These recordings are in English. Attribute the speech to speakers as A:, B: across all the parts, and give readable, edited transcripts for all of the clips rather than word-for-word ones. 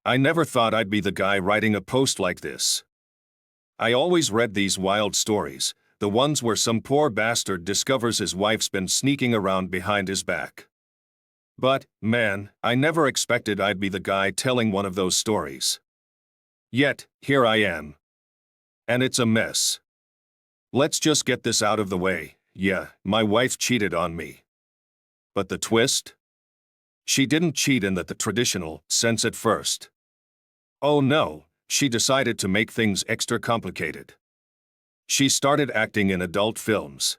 A: I never thought I'd be the guy writing a post like this. I always read these wild stories, the ones where some poor bastard discovers his wife's been sneaking around behind his back. But, man, I never expected I'd be the guy telling one of those stories. Yet, here I am. And it's a mess. Let's just get this out of the way. Yeah, my wife cheated on me. But the twist? She didn't cheat in the traditional sense at first. Oh no, she decided to make things extra complicated. She started acting in adult films.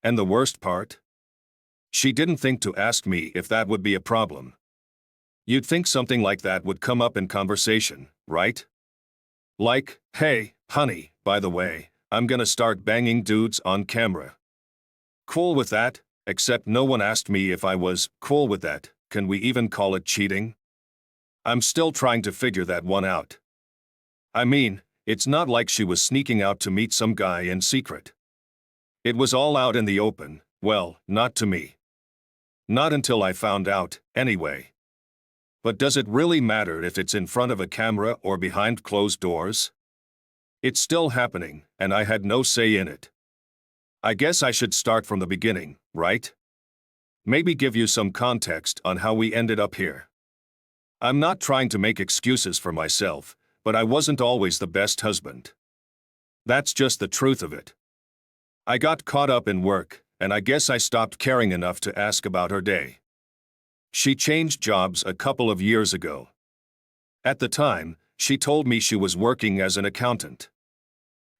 A: And the worst part? She didn't think to ask me if that would be a problem. You'd think something like that would come up in conversation, right? Like, hey, honey, by the way, I'm gonna start banging dudes on camera. Cool with that, except no one asked me if I was cool with that. Can we even call it cheating? I'm still trying to figure that one out. I mean, it's not like she was sneaking out to meet some guy in secret. It was all out in the open, well, not to me. Not until I found out, anyway. But does it really matter if it's in front of a camera or behind closed doors? It's still happening, and I had no say in it. I guess I should start from the beginning, right? Maybe give you some context on how we ended up here. I'm not trying to make excuses for myself, but I wasn't always the best husband. That's just the truth of it. I got caught up in work, and I guess I stopped caring enough to ask about her day. She changed jobs a couple of years ago. At the time, she told me she was working as an accountant.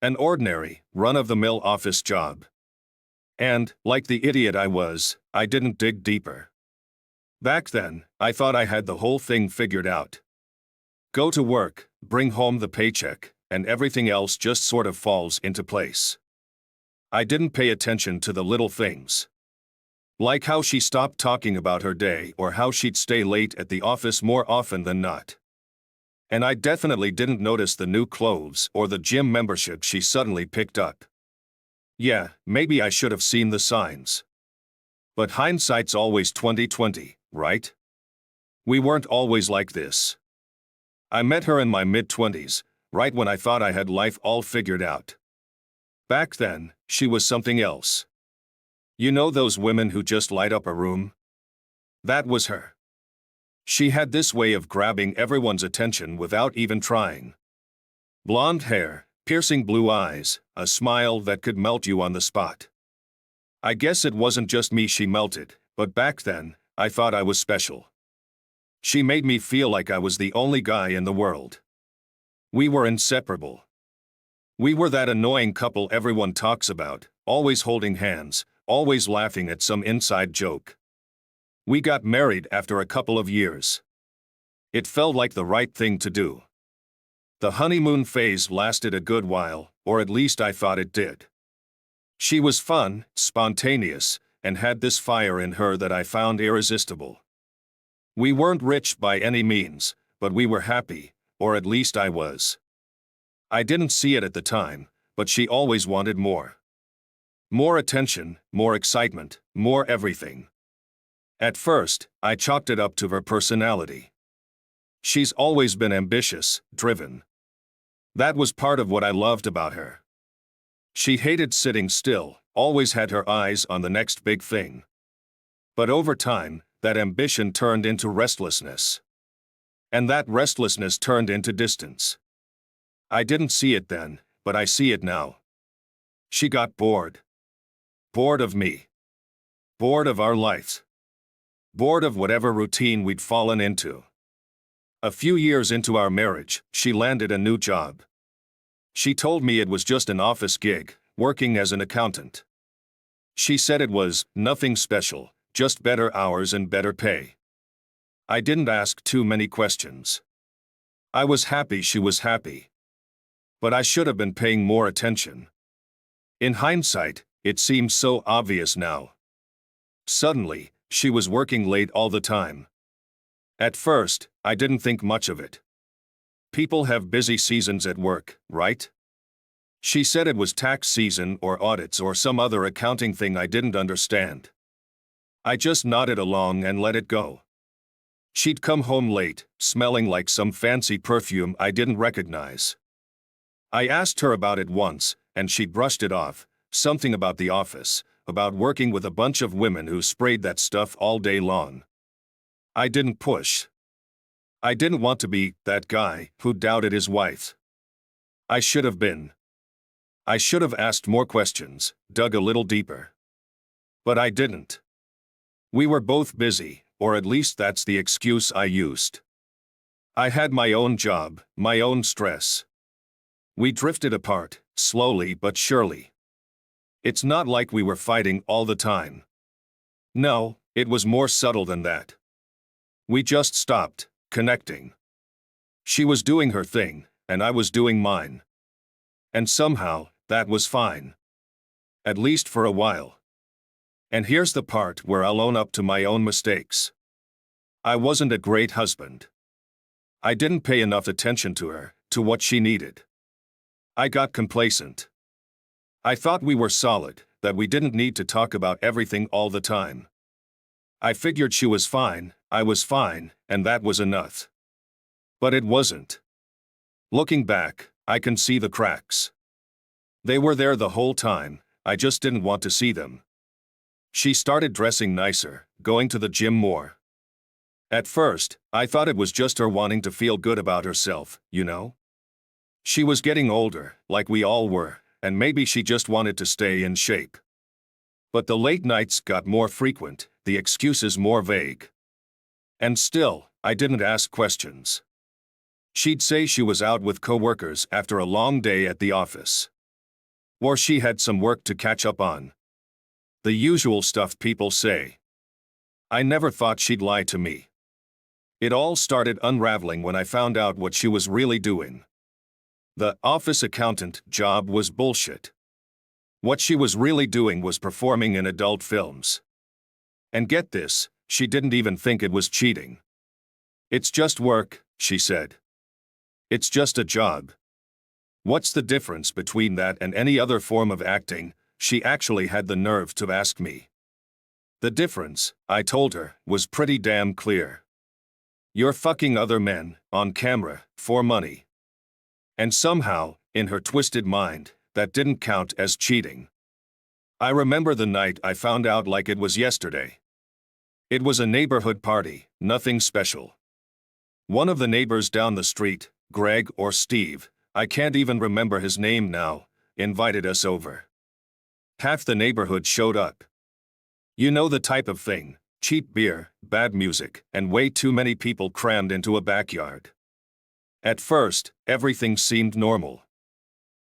A: An ordinary, run-of-the-mill office job. And, like the idiot I was, I didn't dig deeper. Back then, I thought I had the whole thing figured out. Go to work, bring home the paycheck, and everything else just sort of falls into place. I didn't pay attention to the little things. Like how she stopped talking about her day or how she'd stay late at the office more often than not. And I definitely didn't notice the new clothes or the gym membership she suddenly picked up. Yeah, maybe I should have seen the signs. But hindsight's always 20/20, right? We weren't always like this. I met her in my mid-20s, right when I thought I had life all figured out. Back then, she was something else. You know those women who just light up a room? That was her. She had this way of grabbing everyone's attention without even trying. Blonde hair, piercing blue eyes, a smile that could melt you on the spot. I guess it wasn't just me she melted, but back then, I thought I was special. She made me feel like I was the only guy in the world. We were inseparable. We were that annoying couple everyone talks about, always holding hands, always laughing at some inside joke. We got married after a couple of years. It felt like the right thing to do. The honeymoon phase lasted a good while, or at least I thought it did. She was fun, spontaneous, and had this fire in her that I found irresistible. We weren't rich by any means, but we were happy, or at least I was. I didn't see it at the time, but she always wanted more. More attention, more excitement, more everything. At first, I chalked it up to her personality. She's always been ambitious, driven. That was part of what I loved about her. She hated sitting still, always had her eyes on the next big thing. But over time, that ambition turned into restlessness. And that restlessness turned into distance. I didn't see it then, but I see it now. She got bored. Bored of me. Bored of our lives. Bored of whatever routine we'd fallen into. A few years into our marriage, she landed a new job. She told me it was just an office gig, working as an accountant. She said it was nothing special, just better hours and better pay. I didn't ask too many questions. I was happy she was happy. But I should have been paying more attention. In hindsight, it seems so obvious now. Suddenly, she was working late all the time. At first, I didn't think much of it. People have busy seasons at work, right? She said it was tax season or audits or some other accounting thing I didn't understand. I just nodded along and let it go. She'd come home late, smelling like some fancy perfume I didn't recognize. I asked her about it once, and she brushed it off, something about the office, about working with a bunch of women who sprayed that stuff all day long. I didn't push. I didn't want to be that guy who doubted his wife. I should have been. I should have asked more questions, dug a little deeper. But I didn't. We were both busy, or at least that's the excuse I used. I had my own job, my own stress. We drifted apart, slowly but surely. It's not like we were fighting all the time. No, it was more subtle than that. We just stopped connecting. She was doing her thing, and I was doing mine. And somehow, that was fine. At least for a while. And here's the part where I'll own up to my own mistakes. I wasn't a great husband. I didn't pay enough attention to her, to what she needed. I got complacent. I thought we were solid, that we didn't need to talk about everything all the time. I figured she was fine, I was fine, and that was enough. But it wasn't. Looking back, I can see the cracks. They were there the whole time, I just didn't want to see them. She started dressing nicer, going to the gym more. At first, I thought it was just her wanting to feel good about herself, you know? She was getting older, like we all were, and maybe she just wanted to stay in shape. But the late nights got more frequent, the excuses more vague. And still, I didn't ask questions. She'd say she was out with coworkers after a long day at the office. Or she had some work to catch up on. The usual stuff people say. I never thought she'd lie to me. It all started unraveling when I found out what she was really doing. The office accountant job was bullshit. What she was really doing was performing in adult films. And get this, she didn't even think it was cheating. It's just work, she said. It's just a job. What's the difference between that and any other form of acting? She actually had the nerve to ask me. The difference, I told her, was pretty damn clear. You're fucking other men, on camera, for money. And somehow, in her twisted mind, that didn't count as cheating. I remember the night I found out like it was yesterday. It was a neighborhood party, nothing special. One of the neighbors down the street, Greg or Steve, I can't even remember his name now, invited us over. Half the neighborhood showed up. You know the type of thing, cheap beer, bad music, and way too many people crammed into a backyard. At first, everything seemed normal.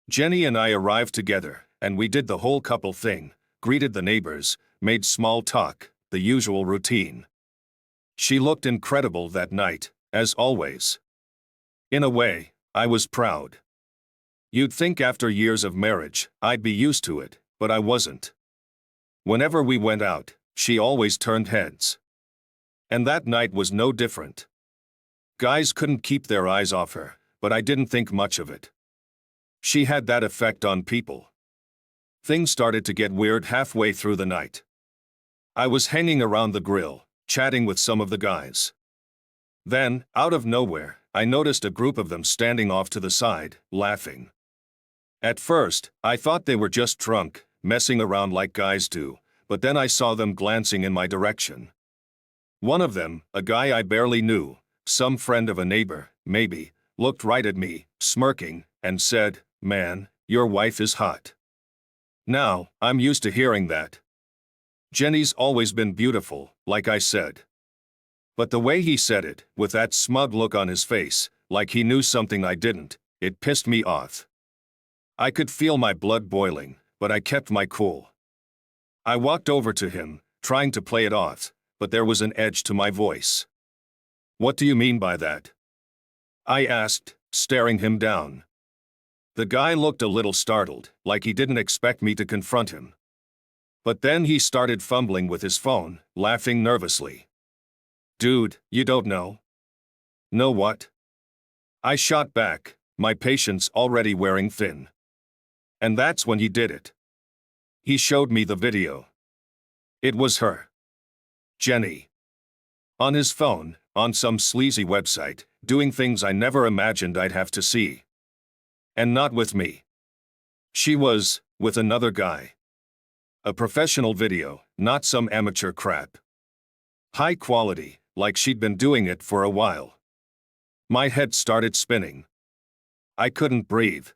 A: Jenny and I arrived together, and we did the whole couple thing, greeted the neighbors, made small talk, the usual routine. She looked incredible that night, as always. In a way, I was proud. You'd think after years of marriage, I'd be used to it, but I wasn't. Whenever we went out, she always turned heads. And that night was no different. Guys couldn't keep their eyes off her, but I didn't think much of it. She had that effect on people. Things started to get weird halfway through the night. I was hanging around the grill, chatting with some of the guys. Then, out of nowhere, I noticed a group of them standing off to the side, laughing. At first, I thought they were just drunk, messing around like guys do, but then I saw them glancing in my direction. One of them, a guy I barely knew, some friend of a neighbor, maybe, looked right at me, smirking, and said, "Man, your wife is hot." Now, I'm used to hearing that. Jenny's always been beautiful, like I said. But the way he said it, with that smug look on his face, like he knew something I didn't, it pissed me off. I could feel my blood boiling, but I kept my cool. I walked over to him, trying to play it off, but there was an edge to my voice. "What do you mean by that?" I asked, staring him down. The guy looked a little startled, like he didn't expect me to confront him. But then he started fumbling with his phone, laughing nervously. "Dude, you don't know?" "Know what?" I shot back, my patience already wearing thin. And that's when he did it. He showed me the video. It was her. Jenny. On his phone, on some sleazy website, doing things I never imagined I'd have to see. And not with me. She was with another guy. A professional video, not some amateur crap. High quality, like she'd been doing it for a while. My head started spinning. I couldn't breathe.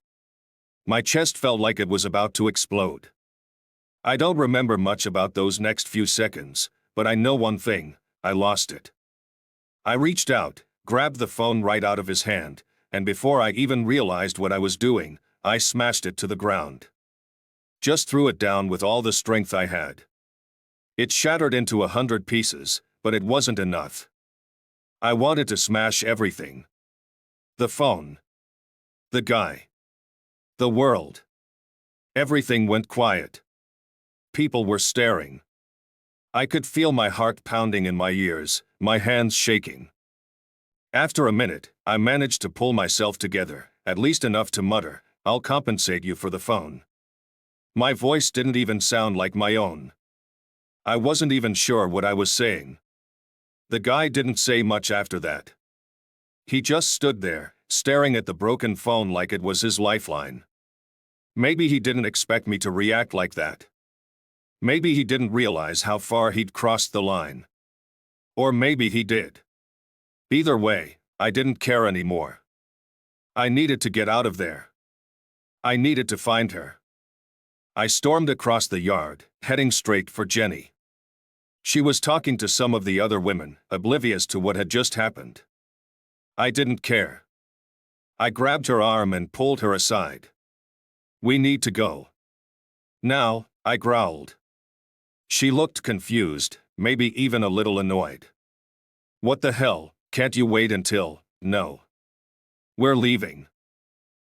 A: My chest felt like it was about to explode. I don't remember much about those next few seconds, but I know one thing: I lost it. I reached out, grabbed the phone right out of his hand, and before I even realized what I was doing, I smashed it to the ground. Just threw it down with all the strength I had. It shattered into 100 pieces, but it wasn't enough. I wanted to smash everything. The phone. The guy. The world. Everything went quiet. People were staring. I could feel my heart pounding in my ears, my hands shaking. After a minute, I managed to pull myself together, at least enough to mutter, "I'll compensate you for the phone." My voice didn't even sound like my own. I wasn't even sure what I was saying. The guy didn't say much after that. He just stood there, staring at the broken phone like it was his lifeline. Maybe he didn't expect me to react like that. Maybe he didn't realize how far he'd crossed the line. Or maybe he did. Either way, I didn't care anymore. I needed to get out of there. I needed to find her. I stormed across the yard, heading straight for Jenny. She was talking to some of the other women, oblivious to what had just happened. I didn't care. I grabbed her arm and pulled her aside. "We need to go now," I growled. She looked confused, maybe even a little annoyed. "What the hell, can't you wait until..." "No. We're leaving."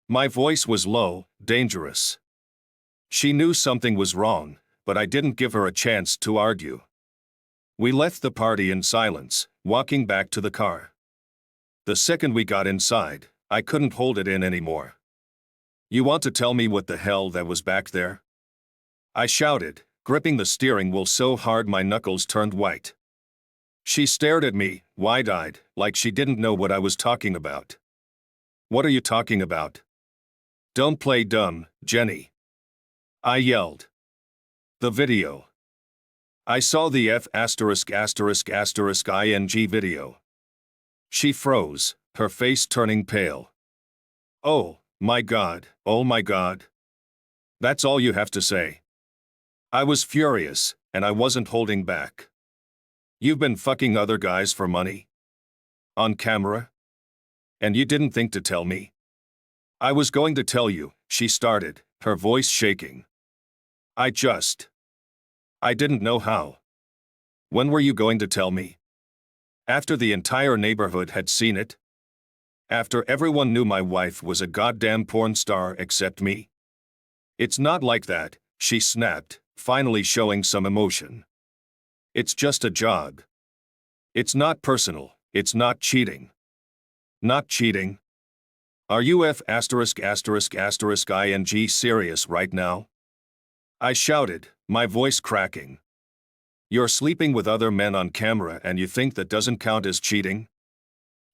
A: My voice was low, dangerous. She knew something was wrong, but I didn't give her a chance to argue. We left the party in silence, walking back to the car. The second we got inside, I couldn't hold it in anymore. "You want to tell me what the hell that was back there?" I shouted, gripping the steering wheel so hard my knuckles turned white. She stared at me, wide-eyed, like she didn't know what I was talking about. "What are you talking about?" "Don't play dumb, Jenny," I yelled. "The video. I saw the F******ing video." She froze, her face turning pale. Oh my God, oh my God. That's all you have to say?" I was furious, and I wasn't holding back. "You've been fucking other guys for money? On camera? And you didn't think to tell me?" "I was going to tell you," she started, her voice shaking. I didn't know how." "When were you going to tell me?" "After the entire neighborhood had seen it? After everyone knew my wife was a goddamn porn star except me?" "It's not like that," she snapped, finally showing some emotion. "It's just a job. It's not personal, it's not cheating." "Not cheating? Are you *****ing serious right now?" I shouted, my voice cracking. "You're sleeping with other men on camera and you think that doesn't count as cheating?"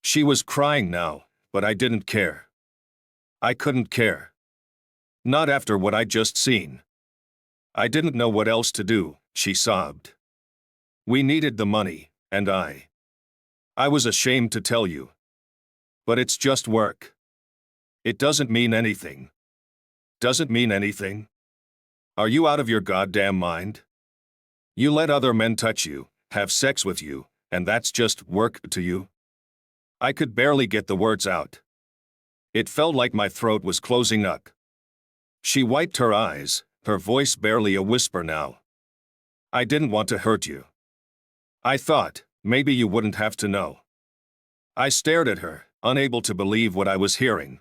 A: She was crying now, but I didn't care. I couldn't care. Not after what I'd just seen. I didn't know what else to do, she sobbed. "We needed the money, and I was ashamed to tell you. But it's just work. It doesn't mean anything." "Doesn't mean anything? Are you out of your goddamn mind? You let other men touch you, have sex with you, and that's just work to you?" I could barely get the words out. It felt like my throat was closing up. She wiped her eyes, her voice barely a whisper now. "I didn't want to hurt you. I thought, maybe you wouldn't have to know." I stared at her, unable to believe what I was hearing.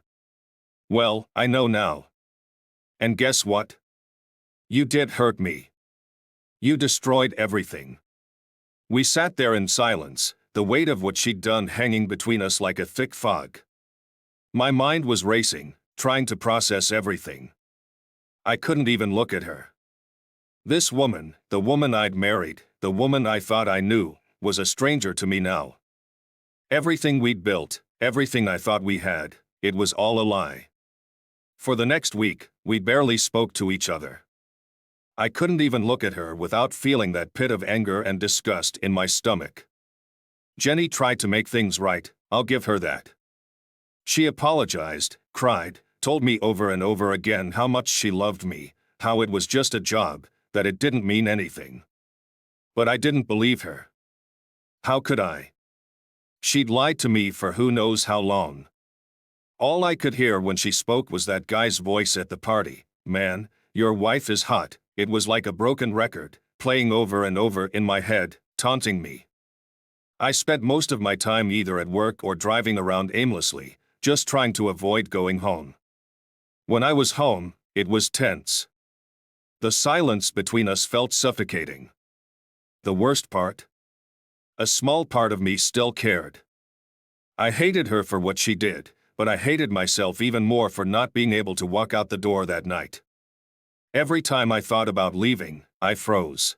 A: "Well, I know now. And guess what? You did hurt me. You destroyed everything." We sat there in silence, the weight of what she'd done hanging between us like a thick fog. My mind was racing, trying to process everything. I couldn't even look at her. This woman, the woman I'd married, the woman I thought I knew, was a stranger to me now. Everything we'd built, everything I thought we had, it was all a lie. For the next week, we barely spoke to each other. I couldn't even look at her without feeling that pit of anger and disgust in my stomach. Jenny tried to make things right, I'll give her that. She apologized, cried, told me over and over again how much she loved me, how it was just a job, that it didn't mean anything. But I didn't believe her. How could I? She'd lied to me for who knows how long. All I could hear when she spoke was that guy's voice at the party. Man, your wife is hot. It was like a broken record, playing over and over in my head, taunting me. I spent most of my time either at work or driving around aimlessly, just trying to avoid going home. When I was home, it was tense. The silence between us felt suffocating. The worst part? A small part of me still cared. I hated her for what she did, but I hated myself even more for not being able to walk out the door that night. Every time I thought about leaving, I froze.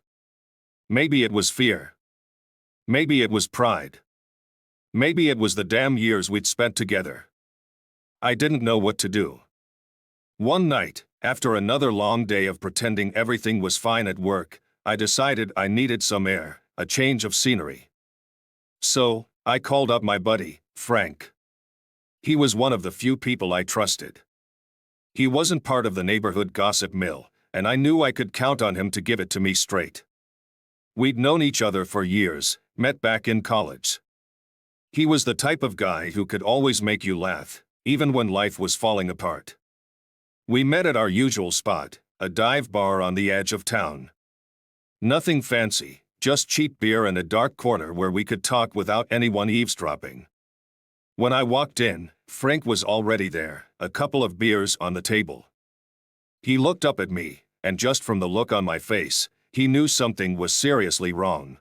A: Maybe it was fear. Maybe it was pride. Maybe it was the damn years we'd spent together. I didn't know what to do. One night, after another long day of pretending everything was fine at work, I decided I needed some air, a change of scenery. So, I called up my buddy, Frank. He was one of the few people I trusted. He wasn't part of the neighborhood gossip mill, and I knew I could count on him to give it to me straight. We'd known each other for years, met back in college. He was the type of guy who could always make you laugh, even when life was falling apart. We met at our usual spot, a dive bar on the edge of town. Nothing fancy, just cheap beer and a dark corner where we could talk without anyone eavesdropping. When I walked in, Frank was already there, a couple of beers on the table. He looked up at me, and just from the look on my face, he knew something was seriously wrong.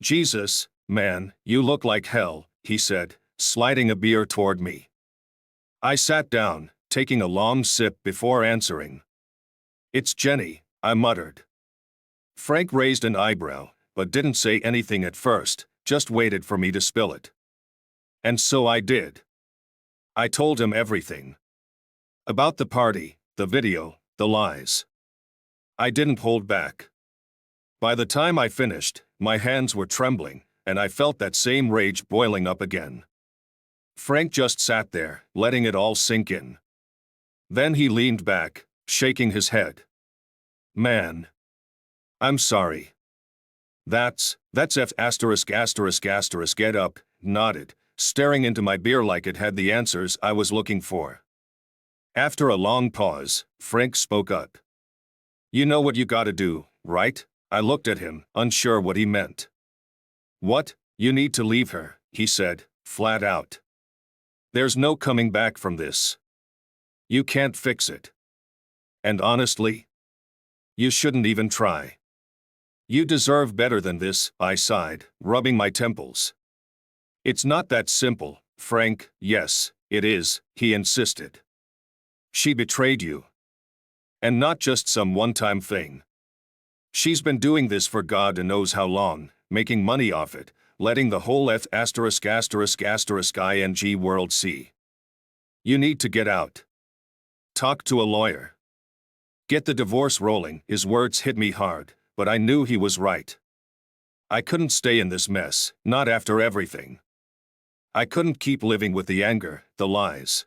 A: "Jesus, man, you look like hell," he said, sliding a beer toward me. I sat down, taking a long sip before answering. "It's Jenny," I muttered. Frank raised an eyebrow, but didn't say anything at first, just waited for me to spill it. And so I did. I told him everything. About the party, the video, the lies. I didn't hold back. By the time I finished, my hands were trembling, and I felt that same rage boiling up again. Frank just sat there, letting it all sink in. Then he leaned back, shaking his head. "Man. I'm sorry. That's F asterisk asterisk asterisk get up," nodded, staring into my beer like it had the answers I was looking for. After a long pause, Frank spoke up. "You know what you gotta do, right?" I looked at him, unsure what he meant. "What? You need to leave her," he said, flat out. "There's no coming back from this. You can't fix it. And honestly, you shouldn't even try. You deserve better than this," I sighed, rubbing my temples. "It's not that simple, Frank." "Yes, it is," he insisted. "She betrayed you. And not just some one-time thing. She's been doing this for God knows how long, making money off it, letting the whole F asterisk asterisk asterisk ing world see. You need to get out. Talk to a lawyer. Get the divorce rolling." His words hit me hard, but I knew he was right. I couldn't stay in this mess, not after everything. I couldn't keep living with the anger, the lies.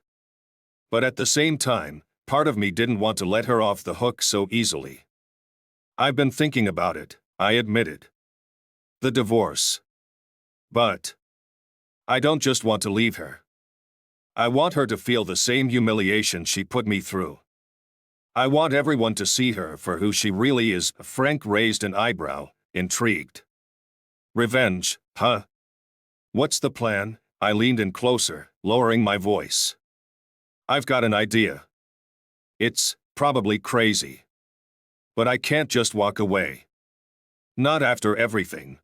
A: But at the same time, part of me didn't want to let her off the hook so easily. "I've been thinking about it," I admitted. "The divorce. But I don't just want to leave her. I want her to feel the same humiliation she put me through. I want everyone to see her for who she really is." Frank raised an eyebrow, intrigued. "Revenge, huh? What's the plan?" I leaned in closer, lowering my voice. "I've got an idea. It's probably crazy. But I can't just walk away. Not after everything."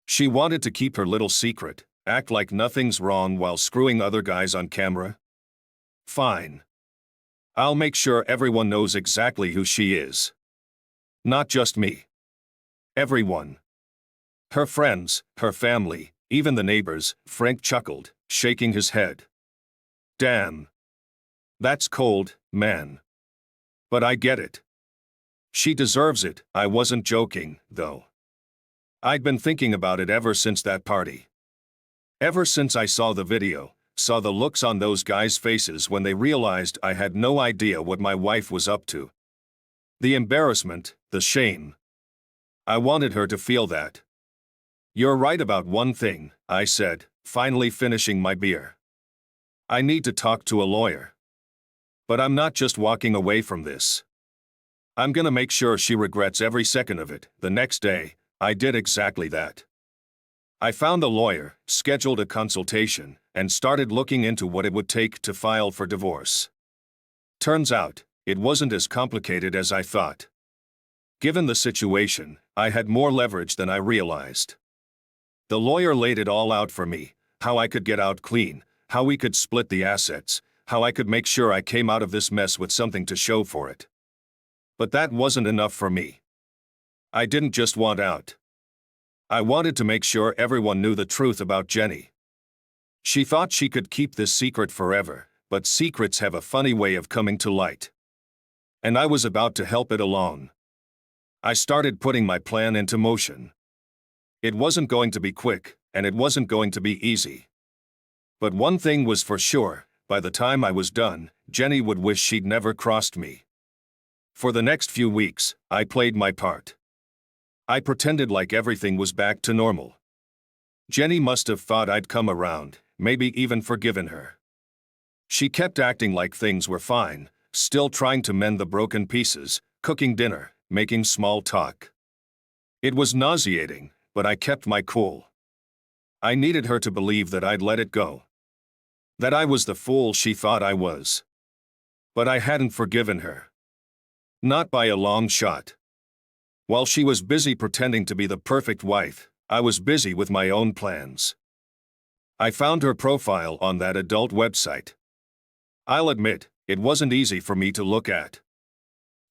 A: She wanted to keep her little secret, act like nothing's wrong while screwing other guys on camera. Fine. I'll make sure everyone knows exactly who she is. Not just me. Everyone. Her friends, her family, Even the neighbors, Frank chuckled, shaking his head. Damn. That's cold, man. But I get it. She deserves it. I wasn't joking, though. I'd been thinking about it ever since that party. Ever since I saw the video, saw the looks on those guys' faces when they realized I had no idea what my wife was up to. The embarrassment, the shame. I wanted her to feel that. You're right about one thing, I said, finally finishing my beer. I need to talk to a lawyer. But I'm not just walking away from this. I'm gonna make sure she regrets every second of it. The next day, I did exactly that. I found a lawyer, scheduled a consultation, and started looking into what it would take to file for divorce. Turns out, it wasn't as complicated as I thought. Given the situation, I had more leverage than I realized. The lawyer laid it all out for me, how I could get out clean, how we could split the assets, how I could make sure I came out of this mess with something to show for it. But that wasn't enough for me. I didn't just want out. I wanted to make sure everyone knew the truth about Jenny. She thought she could keep this secret forever, but secrets have a funny way of coming to light. And I was about to help it along. I started putting my plan into motion. It wasn't going to be quick, and it wasn't going to be easy. But one thing was for sure, by the time I was done, Jenny would wish she'd never crossed me. For the next few weeks, I played my part. I pretended like everything was back to normal. Jenny must have thought I'd come around, maybe even forgiven her. She kept acting like things were fine, still trying to mend the broken pieces, cooking dinner, making small talk. It was nauseating, but I kept my cool. I needed her to believe that I'd let it go. That I was the fool she thought I was. But I hadn't forgiven her. Not by a long shot. While she was busy pretending to be the perfect wife, I was busy with my own plans. I found her profile on that adult website. I'll admit, it wasn't easy for me to look at.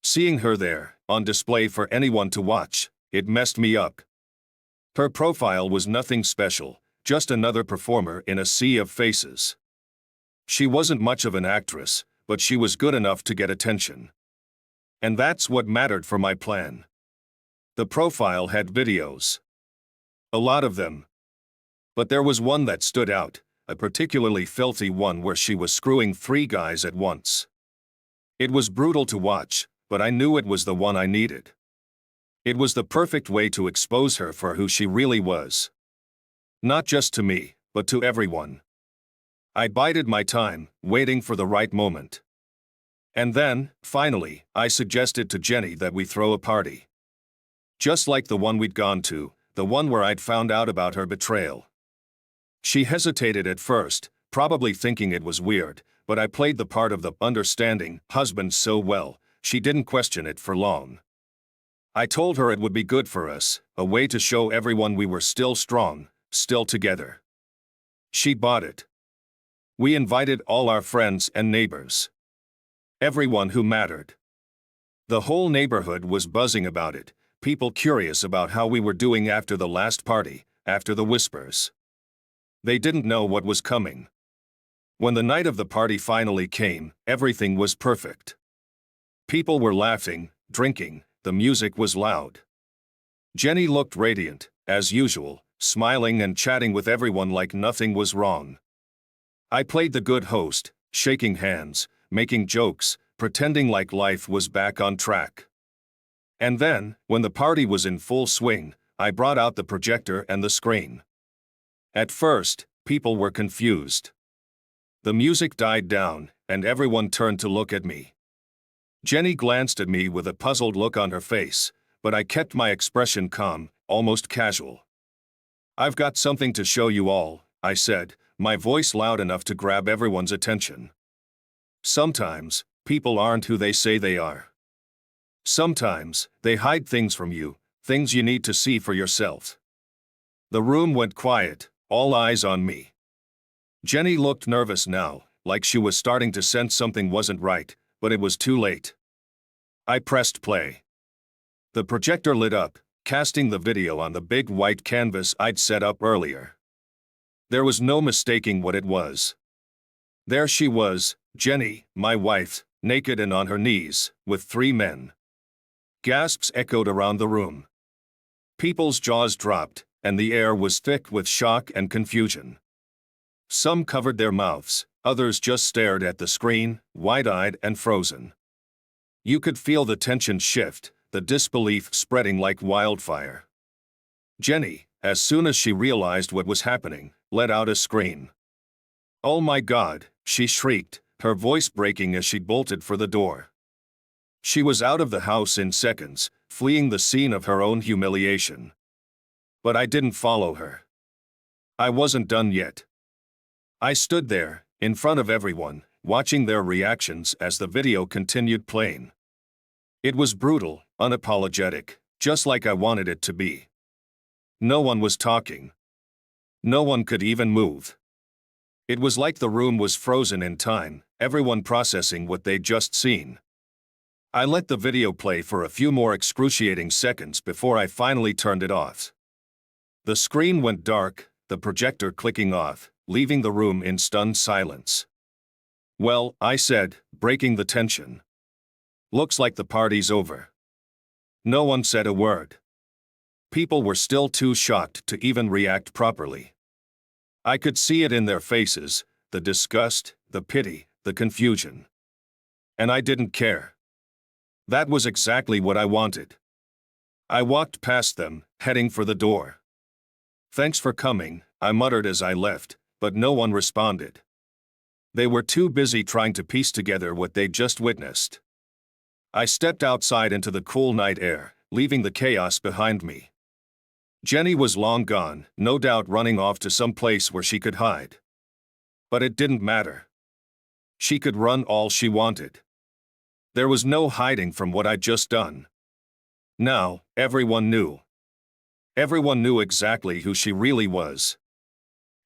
A: Seeing her there, on display for anyone to watch, it messed me up. Her profile was nothing special, just another performer in a sea of faces. She wasn't much of an actress, but she was good enough to get attention. And that's what mattered for my plan. The profile had videos. A lot of them. But there was one that stood out, a particularly filthy one where she was screwing 3 guys at once. It was brutal to watch, but I knew it was the one I needed. It was the perfect way to expose her for who she really was. Not just to me, but to everyone. I bided my time, waiting for the right moment. And then, finally, I suggested to Jenny that we throw a party. Just like the one we'd gone to, the one where I'd found out about her betrayal. She hesitated at first, probably thinking it was weird, but I played the part of the understanding husband so well, she didn't question it for long. I told her it would be good for us, a way to show everyone we were still strong, still together. She bought it. We invited all our friends and neighbors. Everyone who mattered. The whole neighborhood was buzzing about it, people curious about how we were doing after the last party, after the whispers. They didn't know what was coming. When the night of the party finally came, everything was perfect. People were laughing, drinking, the music was loud. Jenny looked radiant, as usual, smiling and chatting with everyone like nothing was wrong. I played the good host, shaking hands, making jokes, pretending like life was back on track. And then, when the party was in full swing, I brought out the projector and the screen. At first, people were confused. The music died down, and everyone turned to look at me. Jenny glanced at me with a puzzled look on her face, but I kept my expression calm, almost casual. "I've got something to show you all," I said, my voice loud enough to grab everyone's attention. Sometimes, people aren't who they say they are. Sometimes, they hide things from you, things you need to see for yourself. The room went quiet, all eyes on me. Jenny looked nervous now, like she was starting to sense something wasn't right, but it was too late. I pressed play. The projector lit up, casting the video on the big white canvas I'd set up earlier. There was no mistaking what it was. There she was, Jenny, my wife, naked and on her knees, with 3 men. Gasps echoed around the room. People's jaws dropped, and the air was thick with shock and confusion. Some covered their mouths, others just stared at the screen, wide-eyed and frozen. You could feel the tension shift, the disbelief spreading like wildfire. Jenny, as soon as she realized what was happening, let out a scream. "Oh my God," she shrieked, her voice breaking as she bolted for the door. She was out of the house in seconds, fleeing the scene of her own humiliation. But I didn't follow her. I wasn't done yet. I stood there, in front of everyone, watching their reactions as the video continued playing. It was brutal, unapologetic, just like I wanted it to be. No one was talking. No one could even move. It was like the room was frozen in time, everyone processing what they'd just seen. I let the video play for a few more excruciating seconds before I finally turned it off. The screen went dark, the projector clicking off, leaving the room in stunned silence. "Well," I said, breaking the tension. "Looks like the party's over." No one said a word. People were still too shocked to even react properly. I could see it in their faces, the disgust, the pity, the confusion. And I didn't care. That was exactly what I wanted. I walked past them, heading for the door. "Thanks for coming," I muttered as I left, but no one responded. They were too busy trying to piece together what they'd just witnessed. I stepped outside into the cool night air, leaving the chaos behind me. Jenny was long gone, no doubt running off to some place where she could hide. But it didn't matter. She could run all she wanted. There was no hiding from what I'd just done. Now, everyone knew. Everyone knew exactly who she really was.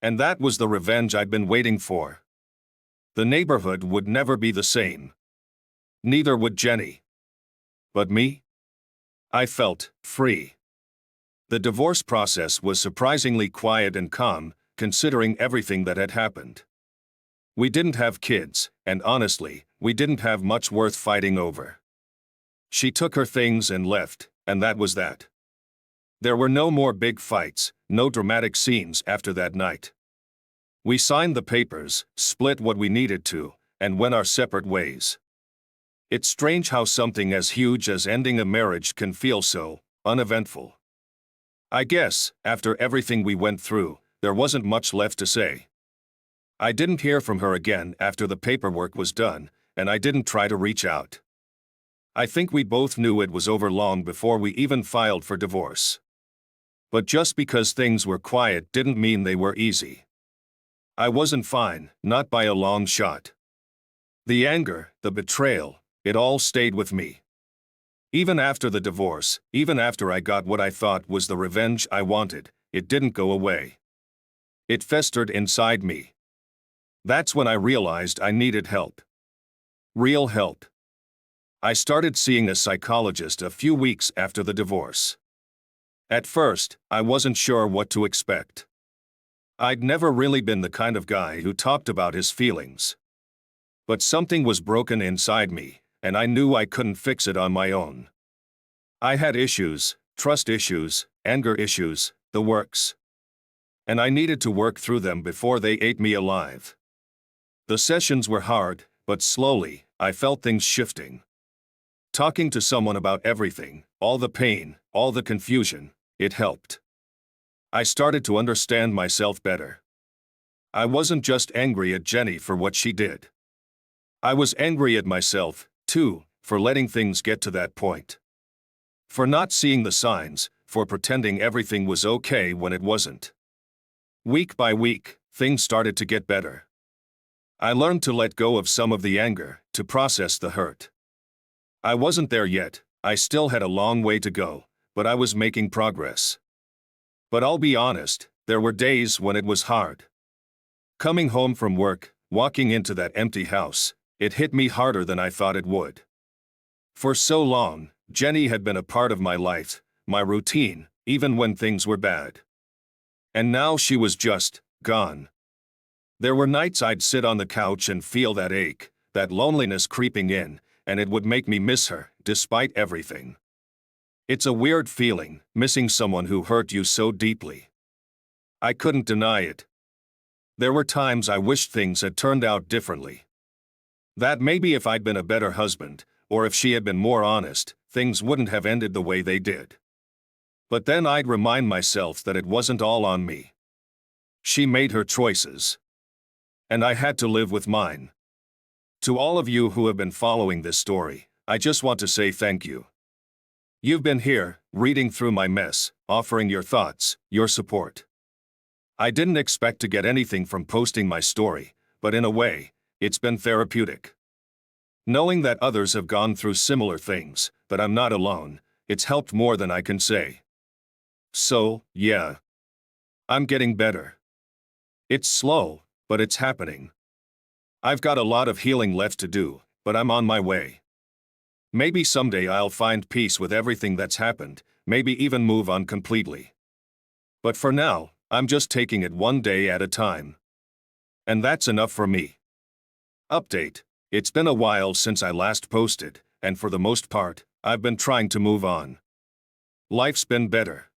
A: And that was the revenge I'd been waiting for. The neighborhood would never be the same. Neither would Jenny. But me? I felt free. The divorce process was surprisingly quiet and calm, considering everything that had happened. We didn't have kids, and honestly, we didn't have much worth fighting over. She took her things and left, and that was that. There were no more big fights, no dramatic scenes after that night. We signed the papers, split what we needed to, and went our separate ways. It's strange how something as huge as ending a marriage can feel so uneventful. I guess, after everything we went through, there wasn't much left to say. I didn't hear from her again after the paperwork was done, and I didn't try to reach out. I think we both knew it was over long before we even filed for divorce. But just because things were quiet didn't mean they were easy. I wasn't fine, not by a long shot. The anger, the betrayal, it all stayed with me. Even after the divorce, even after I got what I thought was the revenge I wanted, it didn't go away. It festered inside me. That's when I realized I needed help. Real help. I started seeing a psychologist a few weeks after the divorce. At first, I wasn't sure what to expect. I'd never really been the kind of guy who talked about his feelings. But something was broken inside me, and I knew I couldn't fix it on my own. I had issues, trust issues, anger issues, the works. And I needed to work through them before they ate me alive. The sessions were hard, but slowly, I felt things shifting. Talking to someone about everything, all the pain, all the confusion, it helped. I started to understand myself better. I wasn't just angry at Jenny for what she did. I was angry at myself, too, for letting things get to that point. For not seeing the signs, for pretending everything was okay when it wasn't. Week by week, things started to get better. I learned to let go of some of the anger, to process the hurt. I wasn't there yet, I still had a long way to go, but I was making progress. But I'll be honest, there were days when it was hard. Coming home from work, walking into that empty house, it hit me harder than I thought it would. For so long, Jenny had been a part of my life, my routine, even when things were bad. And now she was just gone. There were nights I'd sit on the couch and feel that ache, that loneliness creeping in, and it would make me miss her, despite everything. It's a weird feeling, missing someone who hurt you so deeply. I couldn't deny it. There were times I wished things had turned out differently. That maybe if I'd been a better husband, or if she had been more honest, things wouldn't have ended the way they did. But then I'd remind myself that it wasn't all on me. She made her choices. And I had to live with mine. To all of you who have been following this story, I just want to say thank you. You've been here, reading through my mess, offering your thoughts, your support. I didn't expect to get anything from posting my story, but in a way, it's been therapeutic. Knowing that others have gone through similar things, that I'm not alone, it's helped more than I can say. So, yeah. I'm getting better. It's slow, but it's happening. I've got a lot of healing left to do, but I'm on my way. Maybe someday I'll find peace with everything that's happened, maybe even move on completely. But for now, I'm just taking it one day at a time. And that's enough for me. Update. It's been a while since I last posted, and for the most part, I've been trying to move on. Life's been better.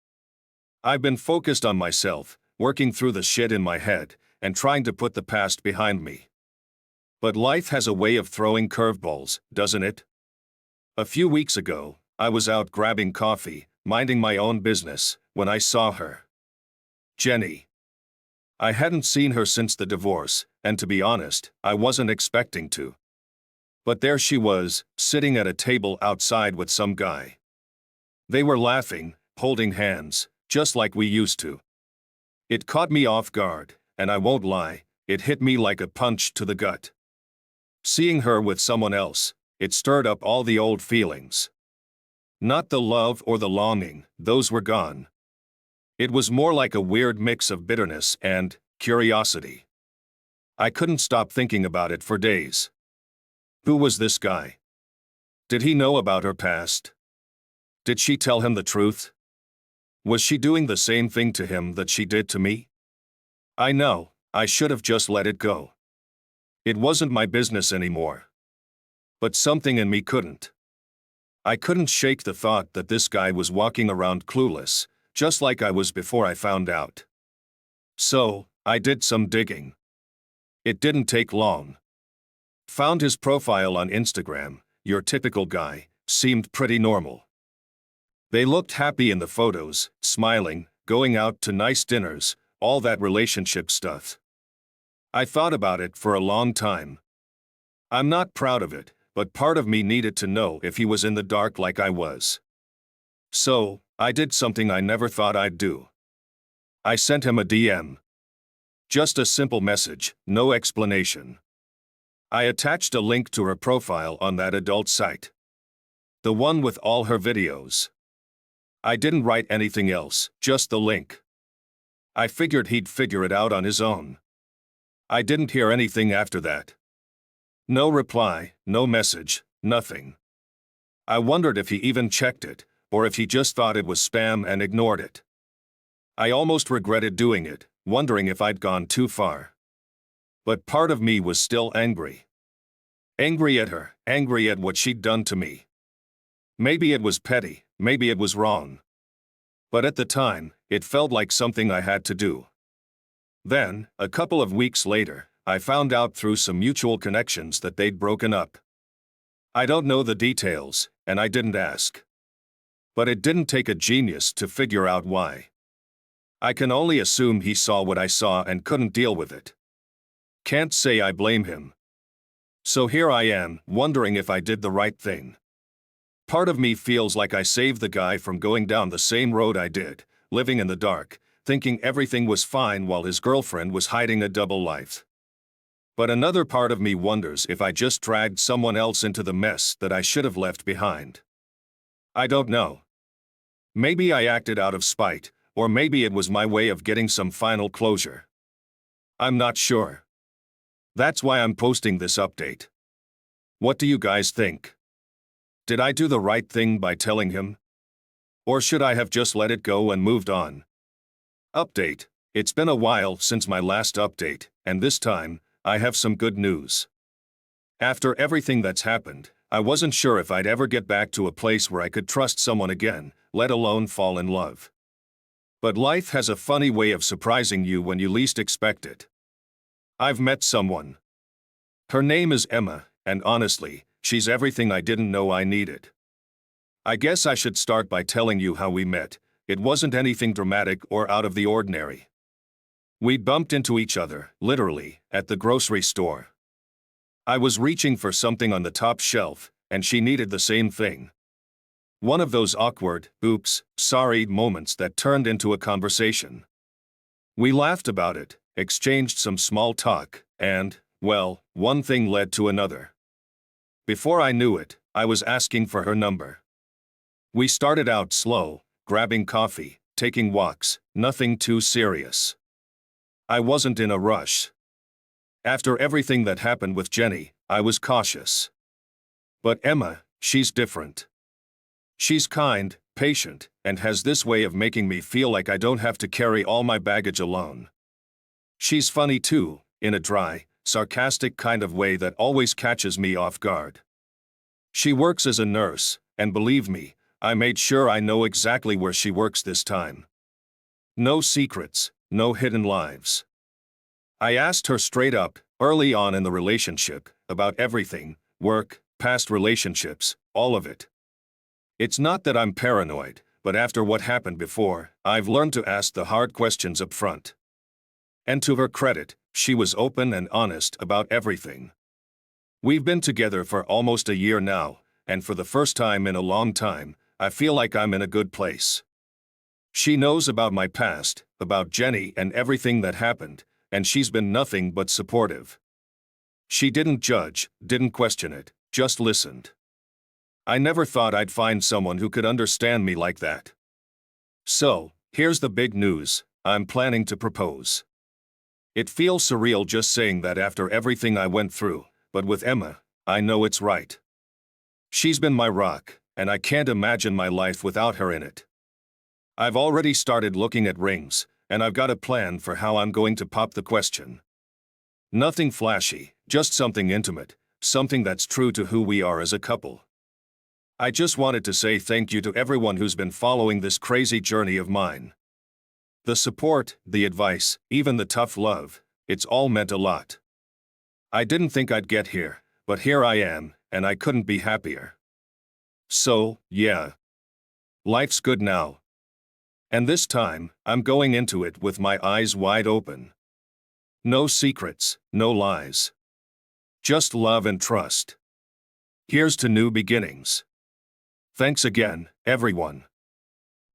A: I've been focused on myself, working through the shit in my head, and trying to put the past behind me. But life has a way of throwing curveballs, doesn't it? A few weeks ago, I was out grabbing coffee, minding my own business, when I saw her. Jenny. I hadn't seen her since the divorce, and to be honest, I wasn't expecting to. But there she was, sitting at a table outside with some guy. They were laughing, holding hands, just like we used to. It caught me off guard, and I won't lie, it hit me like a punch to the gut. Seeing her with someone else, it stirred up all the old feelings. Not the love or the longing, those were gone. It was more like a weird mix of bitterness and curiosity. I couldn't stop thinking about it for days. Who was this guy? Did he know about her past? Did she tell him the truth? Was she doing the same thing to him that she did to me? I know, I should have just let it go. It wasn't my business anymore. But something in me couldn't. I couldn't shake the thought that this guy was walking around clueless, just like I was before I found out. So, I did some digging. It didn't take long. Found his profile on Instagram, your typical guy, seemed pretty normal. They looked happy in the photos, smiling, going out to nice dinners, all that relationship stuff. I thought about it for a long time. I'm not proud of it, but part of me needed to know if he was in the dark like I was. So, I did something I never thought I'd do. I sent him a DM. Just a simple message, no explanation. I attached a link to her profile on that adult site. The one with all her videos. I didn't write anything else, just the link. I figured he'd figure it out on his own. I didn't hear anything after that. No reply, no message, nothing. I wondered if he even checked it, or if he just thought it was spam and ignored it. I almost regretted doing it, wondering if I'd gone too far. But part of me was still angry. Angry at her, angry at what she'd done to me. Maybe it was petty, maybe it was wrong. But at the time, it felt like something I had to do. Then, a couple of weeks later, I found out through some mutual connections that they'd broken up. I don't know the details, and I didn't ask. But it didn't take a genius to figure out why. I can only assume he saw what I saw and couldn't deal with it. Can't say I blame him. So here I am, wondering if I did the right thing. Part of me feels like I saved the guy from going down the same road I did, living in the dark, thinking everything was fine while his girlfriend was hiding a double life. But another part of me wonders if I just dragged someone else into the mess that I should have left behind. I don't know. Maybe I acted out of spite, or maybe it was my way of getting some final closure. I'm not sure. That's why I'm posting this update. What do you guys think? Did I do the right thing by telling him? Or should I have just let it go and moved on? Update. It's been a while since my last update, and this time, I have some good news. After everything that's happened, I wasn't sure if I'd ever get back to a place where I could trust someone again, let alone fall in love. But life has a funny way of surprising you when you least expect it. I've met someone. Her name is Emma, and honestly, she's everything I didn't know I needed. I guess I should start by telling you how we met. It wasn't anything dramatic or out of the ordinary. We bumped into each other, literally, at the grocery store. I was reaching for something on the top shelf, and she needed the same thing. One of those awkward, oops, sorry moments that turned into a conversation. We laughed about it, exchanged some small talk, and, well, one thing led to another. Before I knew it, I was asking for her number. We started out slow, grabbing coffee, taking walks, nothing too serious. I wasn't in a rush. After everything that happened with Jenny, I was cautious. But Emma, she's different. She's kind, patient, and has this way of making me feel like I don't have to carry all my baggage alone. She's funny too, in a dry, sarcastic kind of way that always catches me off guard. She works as a nurse, and believe me, I made sure I know exactly where she works this time. No secrets, no hidden lives. I asked her straight up, early on in the relationship, about everything, work, past relationships, all of it. It's not that I'm paranoid, but after what happened before, I've learned to ask the hard questions up front. And to her credit, she was open and honest about everything. We've been together for almost a year now, and for the first time in a long time, I feel like I'm in a good place. She knows about my past, about Jenny and everything that happened, and she's been nothing but supportive. She didn't judge, didn't question it, just listened. I never thought I'd find someone who could understand me like that. So, here's the big news, I'm planning to propose. It feels surreal just saying that after everything I went through, but with Emma, I know it's right. She's been my rock, and I can't imagine my life without her in it. I've already started looking at rings, and I've got a plan for how I'm going to pop the question. Nothing flashy, just something intimate, something that's true to who we are as a couple. I just wanted to say thank you to everyone who's been following this crazy journey of mine. The support, the advice, even the tough love, it's all meant a lot. I didn't think I'd get here, but here I am, and I couldn't be happier. So, yeah. Life's good now. And this time, I'm going into it with my eyes wide open. No secrets, no lies. Just love and trust. Here's to new beginnings. Thanks again, everyone.